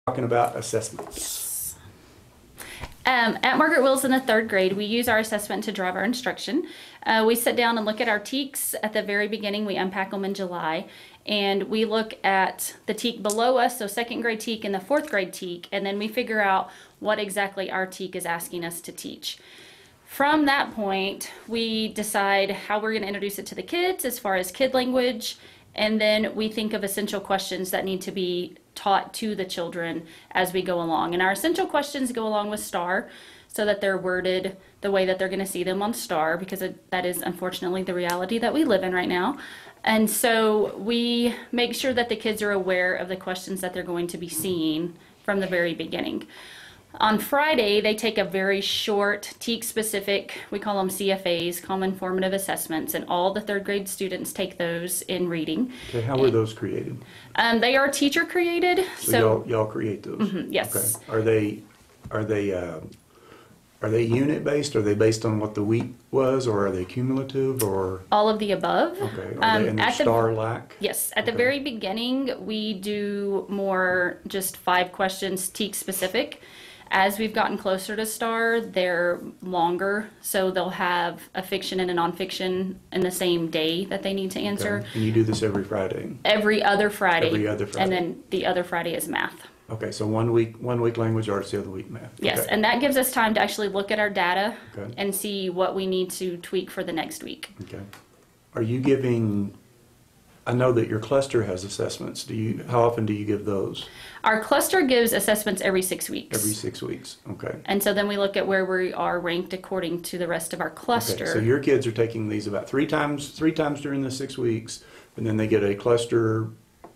talking about assessments. Yes. At Margaret Wills in the 3rd grade, we use our assessment to drive our instruction. We sit down and look at our TEKs at the very beginning. We unpack them in July, and we look at the TEK below us, so 2nd grade TEK and the 4th grade TEK, and then we figure out what exactly our TEK is asking us to teach. From that point, we decide how we're going to introduce it to the kids as far as kid language, and then we think of essential questions that need to be taught to the children as we go along. And our essential questions go along with STAR so that they're worded the way that they're going to see them on STAR, because that is unfortunately the reality that we live in right now. And so we make sure that the kids are aware of the questions that they're going to be seeing from the very beginning. On Friday, they take a very short TEK specific, we call them CFAs, Common Formative Assessments, and all the 3rd grade students take those in reading. Okay, how were those created? They are teacher created. So y'all create those? Yes. Okay. Are they unit based? Are they based on what the week was, or are they cumulative, or? All of the above. Okay. Are they in the STAR-like? Yes. At the very beginning, we do more just 5 questions TEK specific. As we've gotten closer to STAR, they're longer, so they'll have a fiction and a nonfiction in the same day that they need to answer. Okay. And you do this every Friday? Every other Friday. Every other Friday. And then the other Friday is math. Okay, so one week language arts, the other week math. Yes, okay. and that gives us time to actually look at our data okay. and see what we need to tweak for the next week. Okay. Are you giving, I know that your cluster has assessments. How often do you give those? Our cluster gives assessments every 6 weeks. Every 6 weeks, okay. And so then we look at where we are ranked according to the rest of our cluster. Okay, so your kids are taking these about three times during the 6 weeks, and then they get a cluster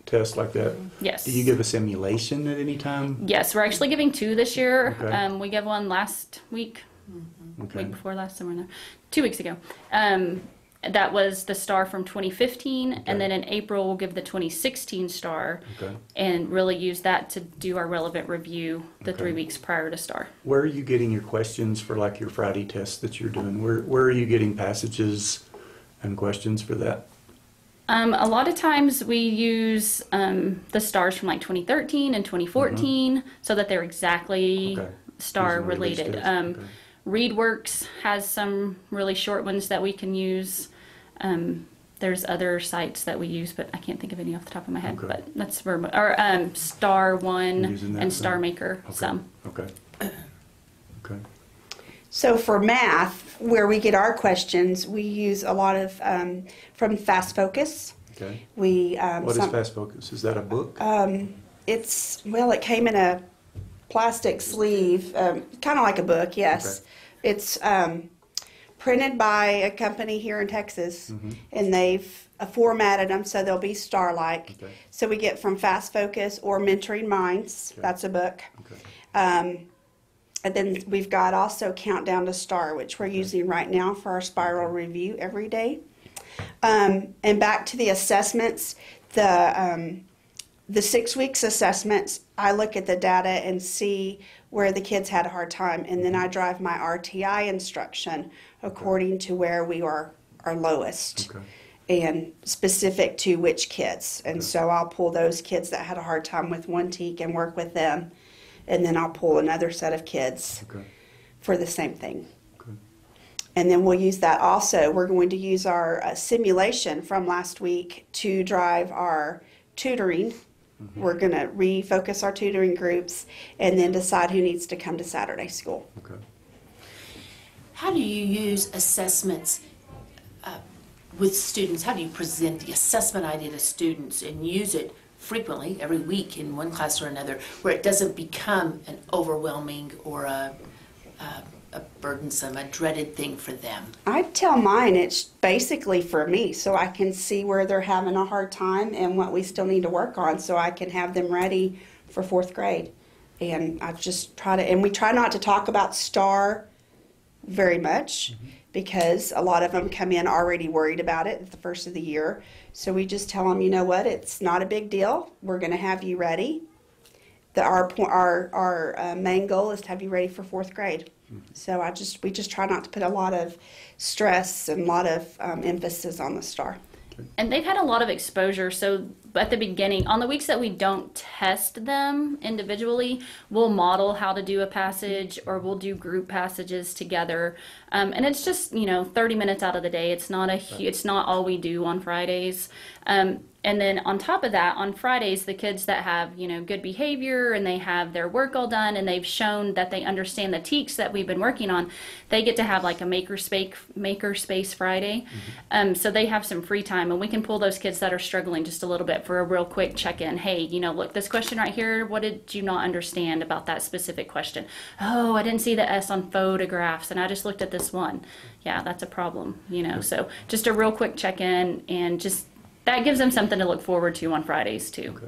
test like that. Yes. Do you give a simulation at any time? Yes, we're actually giving 2 this year. Okay. We gave one last week, Okay. week before last, somewhere in there, 2 weeks ago. That was the STAR from 2015, Okay. and then in April we'll give the 2016 STAR, Okay. and really use that to do our relevant review the Okay. 3 weeks prior to STAR. Where are you getting your questions for like your Friday tests that you're doing? Where are you getting passages and questions for that? A lot of times we use the STARs from like 2013 and 2014 so that they're exactly Okay. STAR Using release related. dates. Okay. ReadWorks has some really short ones that we can use. There's other sites that we use, but I can't think of any off the top of my head. Okay. But that's where, or Star One Using that and then? Star Maker. Okay. Some. Okay. Okay. So for math, where we get our questions, we use a lot of from Fast Focus. Okay. What is Fast Focus? Is that a book? It came in a plastic sleeve, kind of like a book. Yes, Okay. it's printed by a company here in Texas, and they've formatted them so they'll be star-like. Okay. So we get from Fast Focus or Mentoring Minds. Okay. That's a book. Okay. And then we've got also Countdown to STAR, which we're using right now for our spiral review every day. And back to the assessments, the 6 weeks assessments, I look at the data and see where the kids had a hard time, and then I drive my RTI instruction according to where we are lowest. Okay. And specific to which kids. And Okay. so I'll pull those kids that had a hard time with one TEK and work with them. And then I'll pull another set of kids Okay. for the same thing. Okay. And then we'll use that also. We're going to use our simulation from last week to drive our tutoring. We're going to refocus our tutoring groups and then decide who needs to come to Saturday school. Okay. How do you use assessments with students? How do you present the assessment idea to students and use it frequently, every week in one class or another, where it doesn't become an overwhelming or a burdensome, a dreaded thing for them? I tell mine it's basically for me, so I can see where they're having a hard time and what we still need to work on, so I can have them ready for 4th grade. And I just try to, and we try not to talk about STAR very much because a lot of them come in already worried about it at the first of the year. So we just tell them, you know what, it's not a big deal. We're going to have you ready. Our main goal is to have you ready for 4th grade. So we just try not to put a lot of stress and a lot of emphasis on the STAR. And they've had a lot of exposure. So at the beginning, on the weeks that we don't test them individually, we'll model how to do a passage, or we'll do group passages together. And it's just, 30 minutes out of the day. It's it's not all we do on Fridays. And then on top of that, on Fridays, the kids that have, good behavior and they have their work all done and they've shown that they understand the TEKS that we've been working on, they get to have like a makerspace Friday. So they have some free time, and we can pull those kids that are struggling just a little bit for a real quick check-in. Hey, look, this question right here, what did you not understand about that specific question? Oh, I didn't see the S on photographs and I just looked at this one. Yeah, that's a problem, So just a real quick check-in, and just that gives them something to look forward to on Fridays too. Okay.